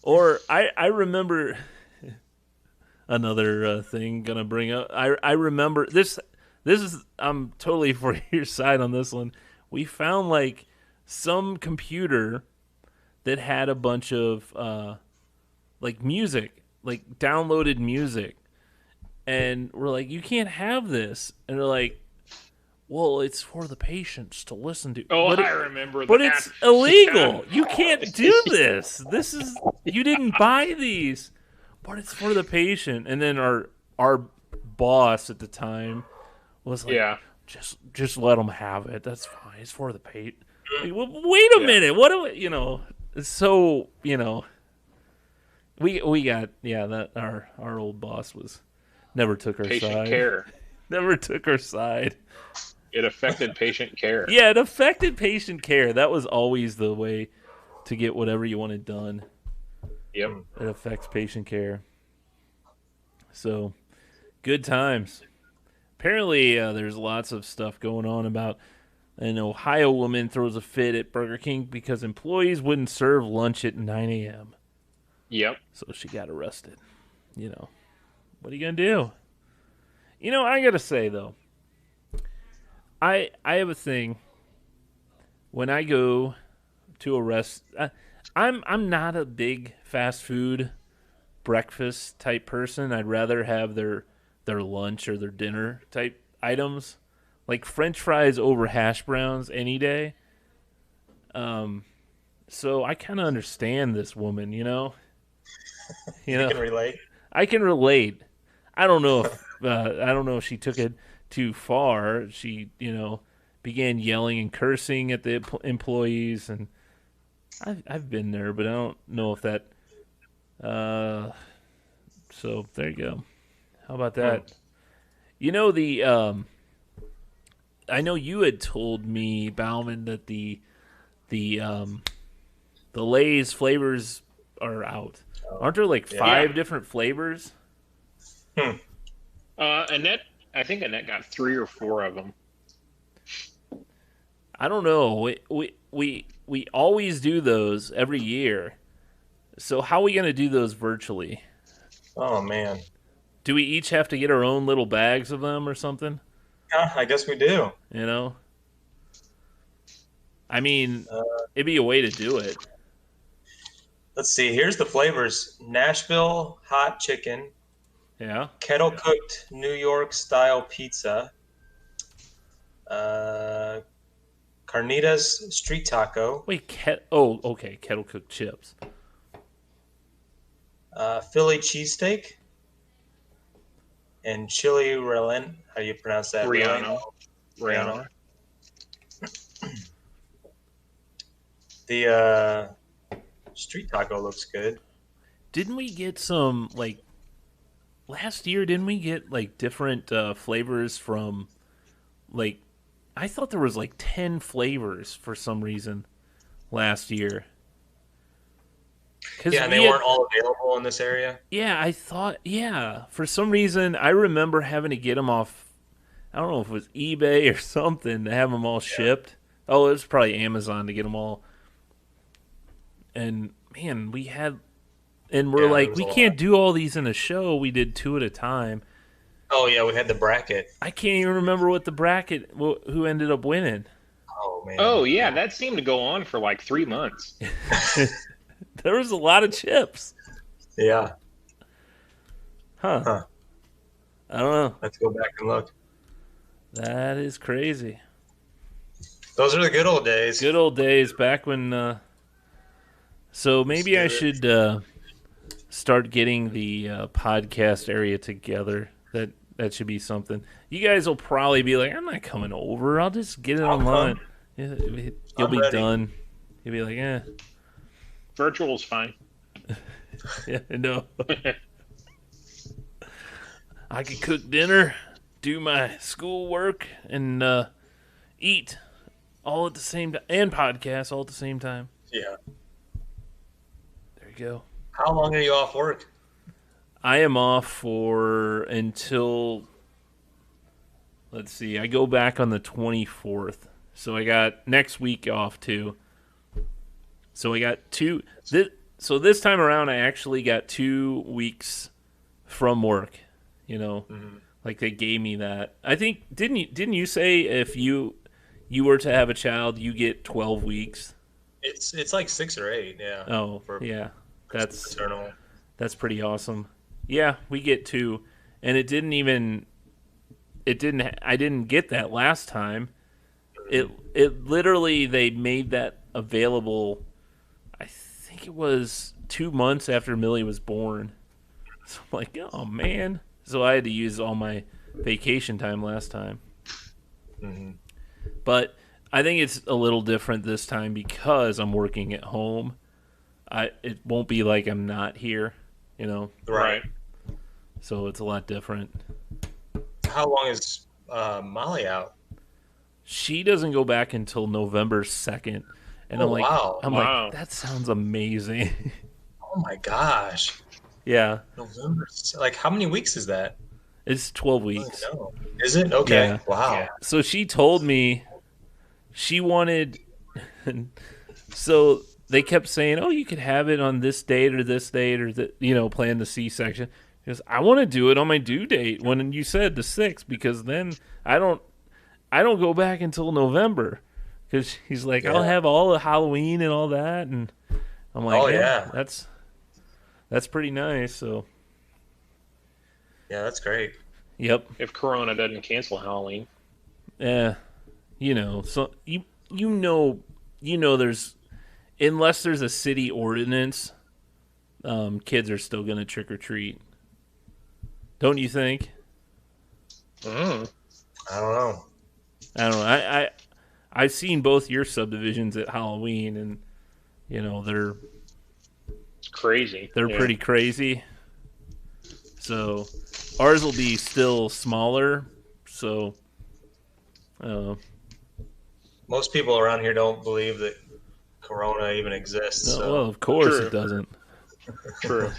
or I remember another thing gonna bring up. I remember this is, I'm totally for your side on this one. We found like some computer that had a bunch of like music, like downloaded music, and we're like, you can't have this, and they're like, well, it's for the patients to listen to. Oh, but I remember but that. it's illegal. You can't do this. This is, you didn't buy these, but it's for the patient. And then our boss at the time was like, Yeah. just let them have it. That's fine. It's for the patient. Like, well, wait a minute. What do we, you know? So, you know, we got, that our old boss was never took our Patient side. care. Never took our side. It affected patient care. Yeah, it affected patient care. That was always the way to get whatever you wanted done. Yep. It affects patient care. So, good times. Apparently, there's lots of stuff going on about an Ohio woman throws a fit at Burger King because employees wouldn't serve lunch at 9 a.m. Yep. So she got arrested. You know, what are you going to do? You know, I got to say, though, I have a thing when I go to a I'm not a big fast food breakfast type person. I'd rather have their lunch or their dinner type items, like French fries over hash browns any day. So I kind of understand this woman, you know. You know, can relate. I can relate. I don't know if she took it too far. She, you know, began yelling and cursing at the employees, and I've been there, but I don't know if that. So there you go. How about that? You know, I know you had told me, Bauman, that the Lay's flavors are out. Aren't there like 5 different flavors? Annette, I think Annette got 3 or 4 of them. I don't know. We always do those every year. So how are we going to do those virtually? Oh man. Do we each have to get our own little bags of them or something? Yeah, I guess we do. You know? I mean, it'd be a way to do it. Let's see. Here's the flavors: Nashville hot chicken, Yeah. kettle cooked New York style pizza, carnitas street taco, Wait, okay, kettle cooked chips. Philly cheesesteak, and chili relent. How do you pronounce that? Rihanna. The street taco looks good. Didn't we get some, like, last year, didn't we get, like, different flavors from, like, I thought there was, like, 10 flavors for some reason last year. Yeah, and they weren't all available in this area. Yeah, I thought, for some reason, I remember having to get them off, I don't know if it was eBay or something, to have them all shipped. Oh, it was probably Amazon to get them all. And, man, we're like, we can't do all these in a show. We did 2 at a time. Oh, yeah, we had the bracket. I can't even remember what the bracket, who ended up winning. Oh, man. Oh, yeah, that seemed to go on for like 3 months. There was a lot of chips. Yeah. Huh. I don't know. Let's go back and look. That is crazy. Those are the good old days. Good old days back when... So maybe I should start getting the podcast area together. That that should be something. You guys will probably be like, I'm not coming over. I'll just get it I'll online. come. Yeah, you'll I'm be ready. done. You'll be like, eh, Virtual's fine. yeah, no. I can cook dinner, do my schoolwork, and eat all at the same time, and podcast all at the same time. Yeah. There you go. How long are you off work? I am off for until, let's see, I go back on the 24th. So I got next week off too. So I got so this time around I actually got 2 weeks from work, Mm-hmm. Like they gave me that. I think didn't you say if you were to have a child, you get 12 weeks? It's like 6 or 8. Yeah. Oh, For yeah. That's paternal. That's pretty awesome. Yeah, we get 2, and I didn't get that last time. It literally they made that available. I think it was 2 months after Millie was born. So I'm like, oh man. So I had to use all my vacation time last time. Mm-hmm. But I think it's a little different this time because I'm working at home. It won't be like I'm not here, Right. So it's a lot different. How long is Molly out? She doesn't go back until November 2nd. And Oh, wow. I'm Wow. like, that sounds amazing. Oh my gosh. Yeah, November. Like, how many weeks is that? it's 12 I weeks. don't know. Is it? Okay. Yeah. Wow. Yeah. So she told me she wanted. So they kept saying, "Oh, you could have it on this date or plan the C-section." Because I want to do it on my due date when you said the 6th, because then I don't go back until November. Because he's like, I'll Yeah. have all the Halloween and all that, and I'm like, Oh, yeah, yeah. that's pretty nice. So, Yeah, that's great. yep. If Corona doesn't cancel Halloween. Yeah, so there's, unless there's a city ordinance, kids are still gonna trick or treat. Don't you think? Mm. I don't know. I don't know. I've seen both your subdivisions at Halloween, and they're It's crazy. Yeah. pretty crazy. So ours will be still smaller. So, Most people around here don't believe that Corona even exists. no, So. well, of course True. it doesn't. True.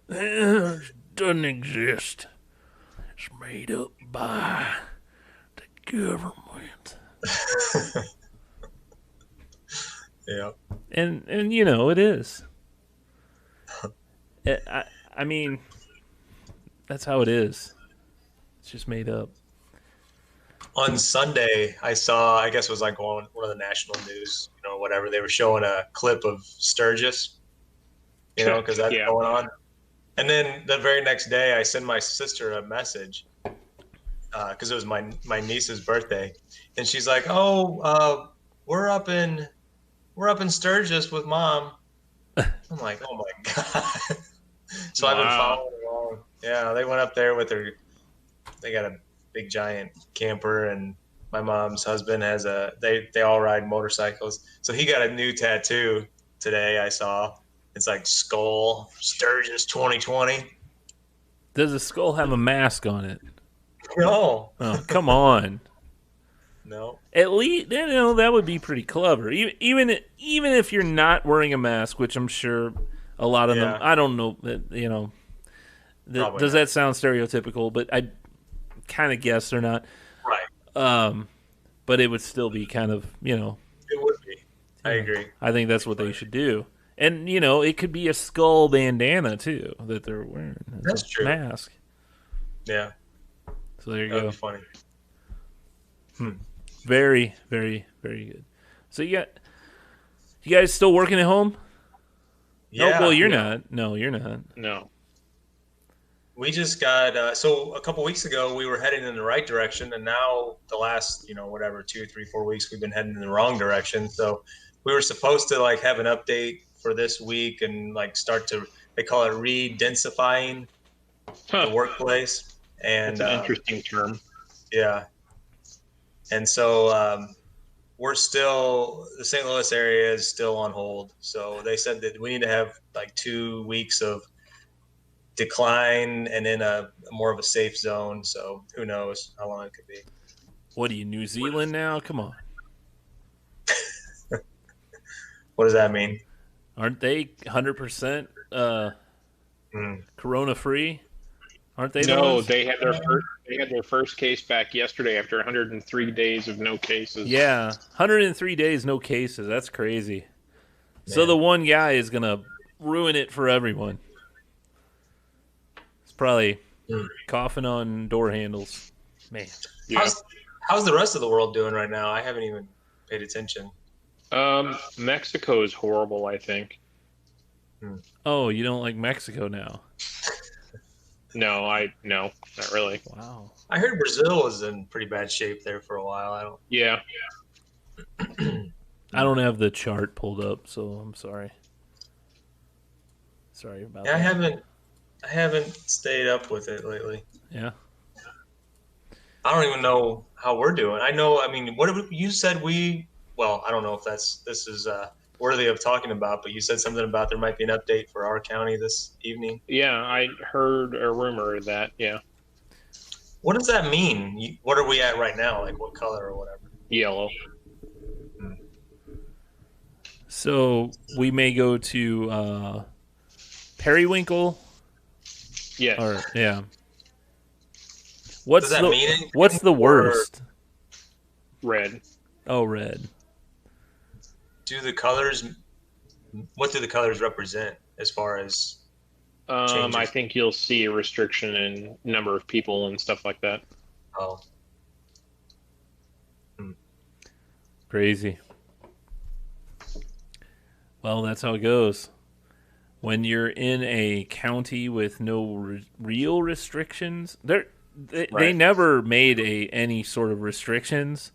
It doesn't exist. It's made up by the government. Yeah. And it is. I mean, that's how it is. It's just made up. On Sunday, I saw, I guess it was like one of the national news, whatever. They were showing a clip of Sturgis, because that's Yeah. going on. And then the very next day, I sent my sister a message because it was my niece's birthday, and she's like, "Oh, we're up in Sturgis with Mom." I'm like, "Oh my god!" So I've been Wow. following along. Yeah, they went up there with their. They got a big giant camper, and my mom's husband has they all ride motorcycles. So he got a new tattoo today. I saw it's like skull Sturgis 2020. Does the skull have a mask on it? No, Oh, come on. no, At least that would be pretty clever. Even if you're not wearing a mask, which I'm sure a lot of them. Yeah. I don't know. Probably Does not. that sound stereotypical? But I kind of guess they're not. right. But it would still be kind of It would be. I agree. I think that's what they should do. And it could be a skull bandana too that they're wearing. as That's a true. Mask. Yeah, So there you that'd go. be funny. Very, very, very good. So you guys still working at home? Yeah. Oh, well, you're yeah. not. No, you're not. No. We just got so a couple weeks ago we were heading in the right direction, and now the last 2, 3, 4 weeks we've been heading in the wrong direction. So we were supposed to like have an update for this week and like start to, they call it re-densifying the Huh. workplace. And That's an interesting term. yeah. And so the St. Louis area is still on hold. So they said that we need to have like 2 weeks of decline and then a more of a safe zone. So who knows how long it could be. What are you, New Zealand now? Come on. What does that mean? Aren't they 100% corona free? Aren't they? No, they had their first case back yesterday after 103 days of no cases. Yeah, 103 days, no cases. That's crazy. Man. So the one guy is gonna ruin it for everyone. It's probably coughing on door handles. Man, yeah. How's the rest of the world doing right now? I haven't even paid attention. Mexico is horrible, I think. Oh, you don't like Mexico now? No, not really. Wow. I heard Brazil was in pretty bad shape there for a while. Yeah. I don't have the chart pulled up, so I'm sorry. Sorry about that. I haven't stayed up with it lately. Yeah. I don't even know how we're doing. What you said well, I don't know if this is worthy of talking about, but you said something about there might be an update for our county this evening. Yeah, I heard a rumor that, yeah. What does that mean? What are we at right now? Like what color or whatever? Yellow. So we may go to Periwinkle. Yes. Or, yeah. Does that mean anything? What's the worst? Red. Oh, red. What do the colors represent as far as changes? I think you'll see a restriction in number of people and stuff like that. Oh. Crazy. Well, that's how it goes. When you're in a county with no real restrictions, they never made any sort of restrictions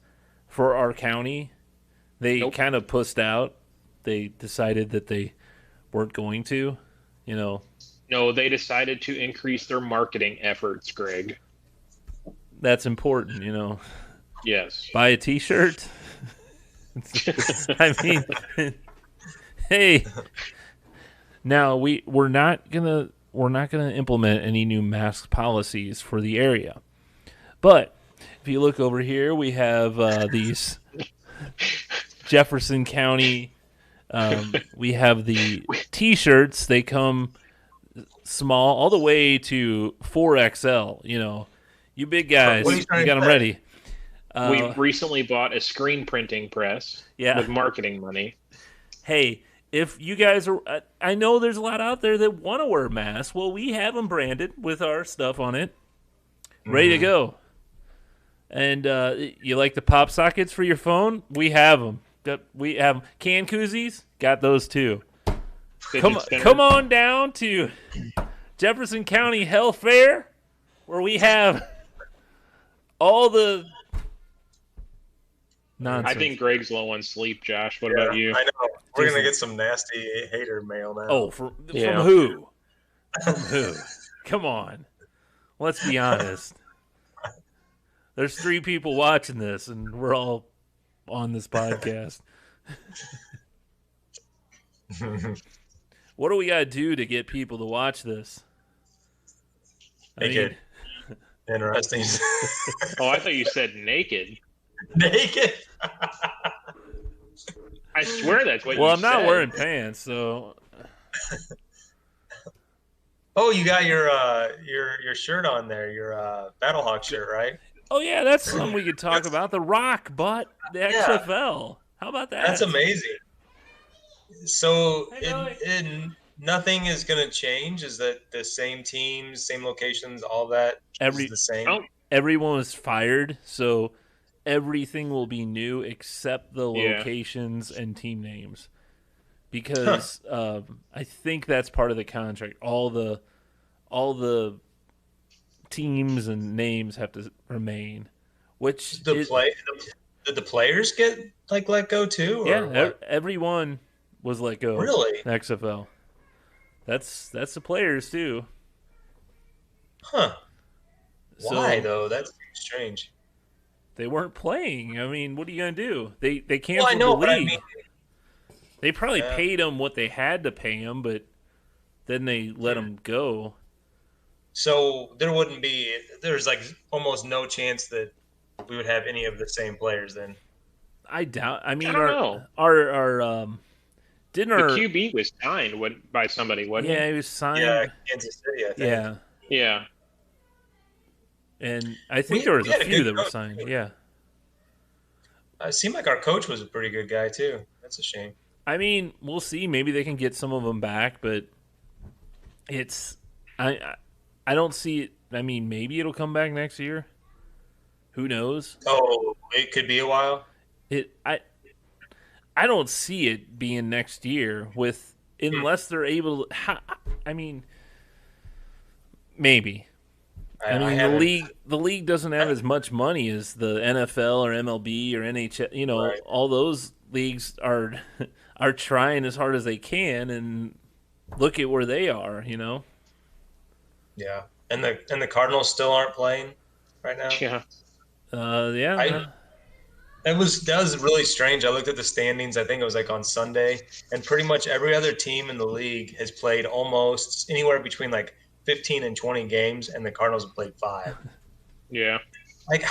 for our county. They kind of pussed out. They decided that they weren't going to, No, they decided to increase their marketing efforts, Greg. That's important, Yes. Buy a T-shirt. I mean, hey. Now we're not gonna implement any new mask policies for the area, but if you look over here, we have these Jefferson County. We have the T-shirts. They come small all the way to 4XL. You big guys, you got them ready. We recently bought a screen printing press with marketing money. Hey. If you guys are, I know there's a lot out there that want to wear masks. Well, we have them branded with our stuff on it, ready to go. And you like the pop sockets for your phone? We have them. We have can koozies. Got those too. Come on down to Jefferson County Health Fair, where we have all the nonsense. I think Greg's low on sleep, Josh. What about you? I know. We're going to get some nasty hater mail now. Oh, from who? From who? Come on. Let's be honest. There's 3 people watching this, and we're all on this podcast. What do we got to do to get people to watch this? Naked. Interesting. Oh, I thought you said naked. Naked? I swear that's what you said. Well, I'm not wearing pants, so. Oh, you got your shirt on there, your Battlehawk shirt, right? Oh yeah, that's something we could talk about. The Rock bought the XFL. How about that? That's amazing. So nothing is going to change? Is that the same teams, same locations, all that is the same? Everyone was fired, so everything will be new except the locations and team names. Because I think that's part of the contract. All the teams and names have to remain. Which did the players get let go too? Yeah, everyone was let go. Really? XFL. That's the players too. Huh. Why So though? That's strange. they weren't playing. I mean, what are you gonna do? They Well, I canceled the know, but I league. mean, They probably yeah. paid them what they had to pay them, but then they let them go. So there wouldn't be. There's like almost no chance that we would have any of the same players then. I doubt. I I mean, don't know. our didn't The our QB was signed by somebody, wasn't yeah, he? he was Yeah, signed. Kansas City, I think. Yeah, Yeah. and I think We there was we a had a few good that were coach. signed. Too. Yeah, It seemed like our coach was a pretty good guy too. That's a shame. I mean, we'll see. Maybe they can get some of them back, but it's I don't see it. I mean, maybe it'll come back next year. Who knows? Oh, it could be a while. It I don't see it being next year with unless they're able to. I mean, maybe. I I mean, haven't. the league doesn't have as much money as the NFL or MLB or NHL. You know, Right. all those leagues are are trying as hard as they can, and look at where they are. You know, Yeah, and the Cardinals still aren't playing right now. Yeah. yeah, I that was really strange. I looked at the standings. I think it was like on Sunday, and pretty much every other team in the league has played almost anywhere between like 15 and 20 games, and the Cardinals have played 5. Yeah. Like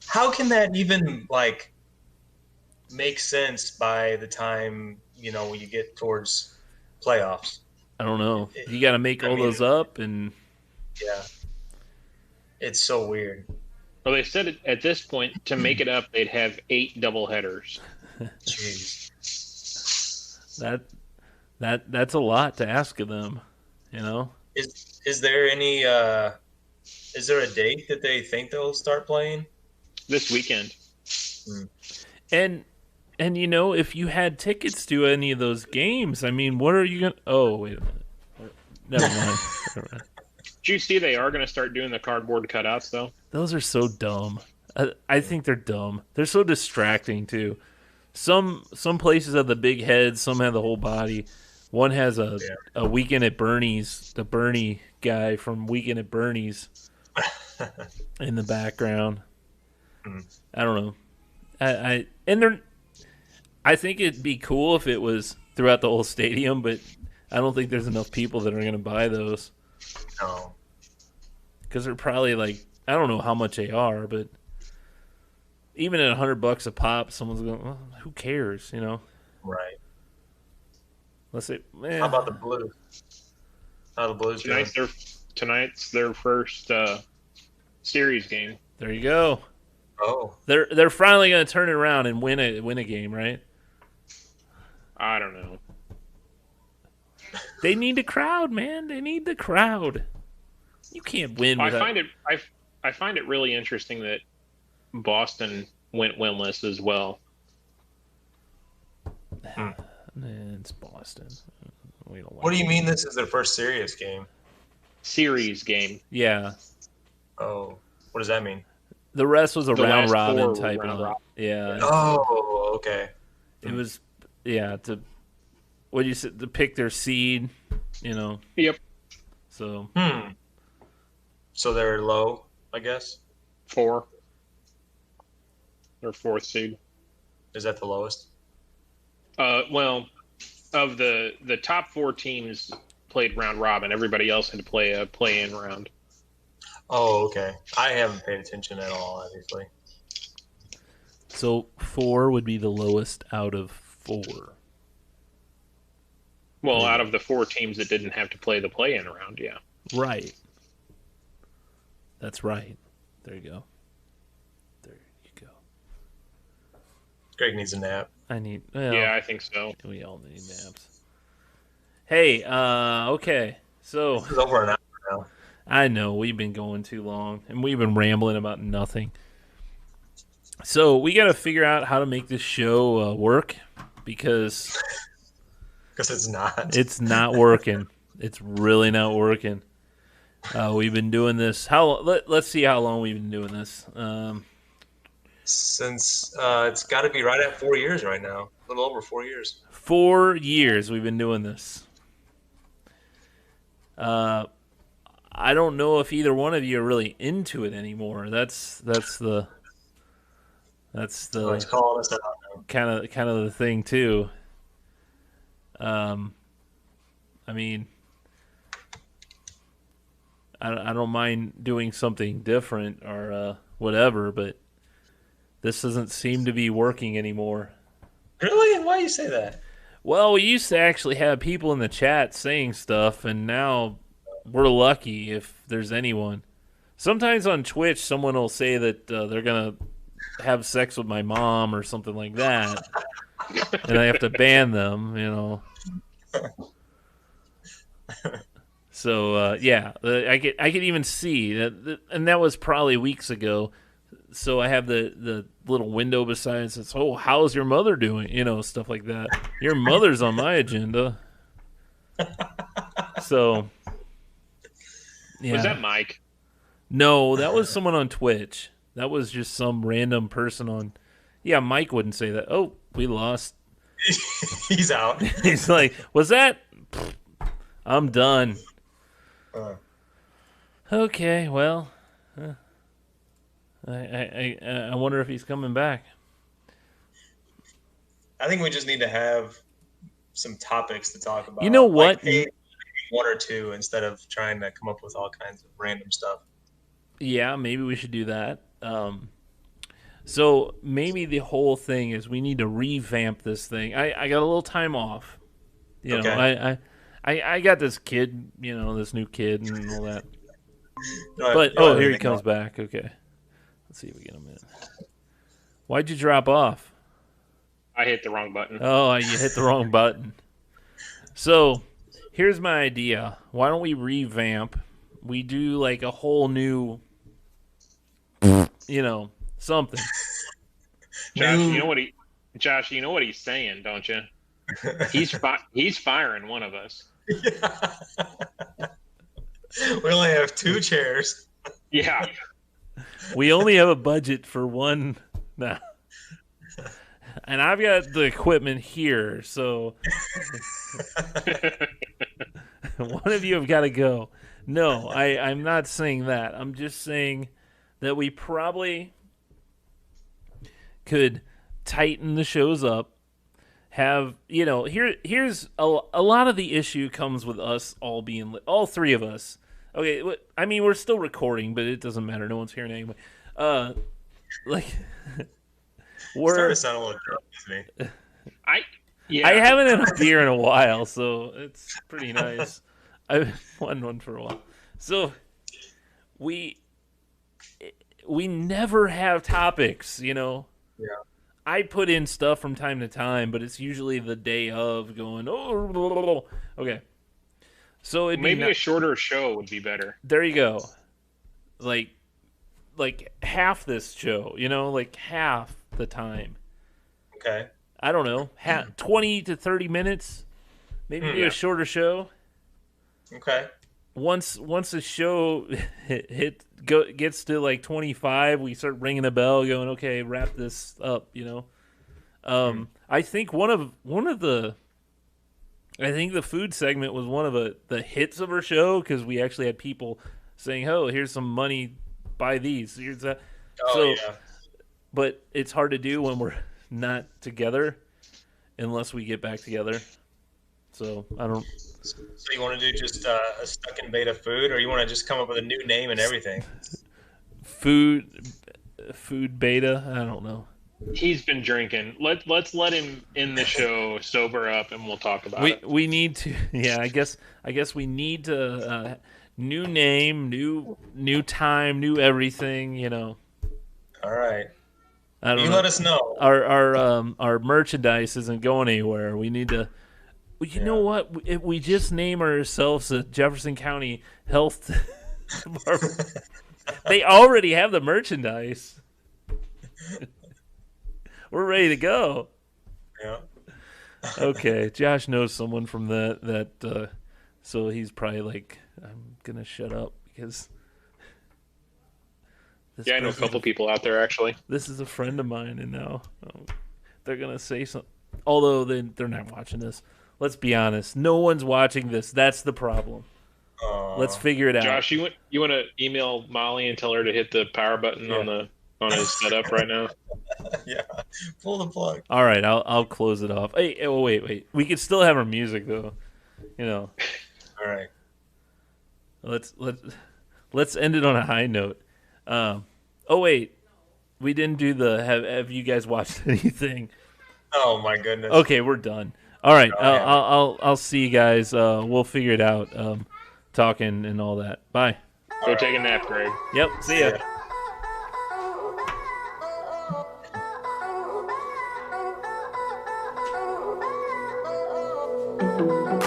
how can that even like make sense by the time you get towards playoffs? I don't know. You got to make I all mean, those up, and yeah, it's so weird. Well, they said at this point to make it up, they'd have 8 doubleheaders. Jeez. that's a lot to ask of them. You know, Is there any is there a date that they think they'll start playing? This weekend. and you know, if you had tickets to any of those games, I mean, what are you gonna? Oh, wait a minute. Never mind. Never mind. Did you see they are going to start doing the cardboard cutouts, though? Those are so dumb. I think they're dumb. They're so distracting too. Some places have the big heads, some have the whole body. One has a Weekend at Bernie's, the Bernie guy from Weekend at Bernie's in the background. I don't know. I think it'd be cool if it was throughout the whole stadium, but I don't think there's enough people that are going to buy those No. because they're probably like, I don't know how much they are, but even at $100 a pop, someone's going, well, who cares, you know? Right. Let's say, How about the Blues? How the Blues doing? Tonight's their first series game. there you go. Oh, They're finally going to turn it around and win a game, right? I don't know. They need the crowd, man. They need the crowd. You can't win I without. find it really interesting that Boston went winless as well. It's Boston. We don't like what do you mean this is their first serious game? Series game. Yeah. Oh, what does that mean? The rest was a The round last robin four were type round of. robin. Yeah. Oh, okay. It was, yeah, what you said, to pick their seed, you know. Yep. So So they're low, I guess. 4. Or 4th seed. Is that the lowest? Well, of the top 4 teams played round robin. Everybody else had to play a play-in round. Oh, okay. I haven't paid attention at all, obviously. So 4 would be the lowest out of 4. Well, out of the 4 teams that didn't have to play the play-in round, yeah. Right. That's right. There you go. There you go. Greg needs a nap. I need. Well, Yeah, I think so. we all need naps. Hey, okay. So This is over an hour now. I know we've been going too long and we've been rambling about nothing. So we got to figure out how to make this show work because Because it's not. it's not working. It's really not working. We've been doing this. Let's see how long we've been doing this. Since it's got to be right at 4 years right now. A little over 4 years. 4 years we've been doing this. I don't know if either one of you are really into it anymore. That's the Oh, he's calling us out now. kind of the thing too. I mean, I don't mind doing something different or whatever, but this doesn't seem to be working anymore. Really? Why do you say that? Well, we used to actually have people in the chat saying stuff, and now we're lucky if there's anyone. Sometimes on Twitch, someone will say that they're gonna have sex with my mom or something like that, and I have to ban them. So yeah, I could even see that, and that was probably weeks ago. So I have the little window beside it says, "Oh, how's your mother doing?" Stuff like that. Your mother's on my agenda. So yeah. Was that Mike? No, that was someone on Twitch. That was just some random person on. Yeah, Mike wouldn't say that. Oh, we lost. He's out. He's like, was that? I'm done. Okay, well, I wonder if he's coming back. I think we just need to have some topics to talk about. You know what? Like, maybe one or two instead of trying to come up with all kinds of random stuff. Yeah, maybe we should do that. So maybe the whole thing is we need to revamp this thing. I got a little time off. Okay. I got this kid, this new kid and all that. No, But no, here he comes back. Okay, let's see if we get him in. Why'd you drop off? I hit the wrong button. Oh, you hit the wrong button. So here's my idea. Why don't we revamp? We do like a whole new, something. Josh, you know what he's saying, don't you? He's firing one of us. We only have 2 chairs. Yeah. We only have a budget for one now. And I've got the equipment here, so one of you have got to go. No, I'm not saying that. I'm just saying that we probably could tighten the shows up. Have here's a lot of the issue comes with us all being all 3 of us. Okay, I mean we're still recording, but it doesn't matter. No one's hearing anyway. Like we're starting to sound a little drunk to me. I haven't had a beer in a while, so it's pretty nice. I've won one for a while. So we never have topics, Yeah. I put in stuff from time to time, but it's usually the day of going, oh, blah, blah, blah. Okay. So maybe a shorter show would be better. There you go. Like half this show, like half the time. Okay. I don't know, 20 to 30 minutes. Maybe do a shorter show. Okay. Once the show gets to like 25, we start ringing a bell, going, okay, wrap this up. I think I think the food segment was one of the hits of our show because we actually had people saying, "Oh, here's some money, buy these." Here's that. Yeah. But it's hard to do when we're not together, unless we get back together. So I don't. So you want to do just a stuck in beta food, or you want to just come up with a new name and everything? Food beta. I don't know. He's been drinking. Let's let him in the show sober up, and we'll talk about it. We need to. Yeah, I guess we need to. New name, new time, new everything. All right. I don't know. Let us know. Our merchandise isn't going anywhere. We need to. Well, you know what? If we just name ourselves the Jefferson County Health Department, they already have the merchandise. We're ready to go. Yeah. Okay, Josh knows someone from that so he's probably like, I'm gonna shut up because. I know a couple people out there actually. This is a friend of mine, and now they're gonna say something. Although they're not watching this. Let's be honest. No one's watching this. That's the problem. Let's figure it out. Josh, you want to email Molly and tell her to hit the power button on his setup right now? Yeah, pull the plug. All right, I'll close it off. Hey, wait. We could still have our music though. You know. All right. Let's end it on a high note. Oh wait, we didn't do the have you guys watched anything? Oh my goodness. Okay, we're done. All right, Oh, yeah. I'll see you guys. We'll figure it out. Talking and all that. Bye. Go take a nap, Greg. Yep. See ya. Yeah.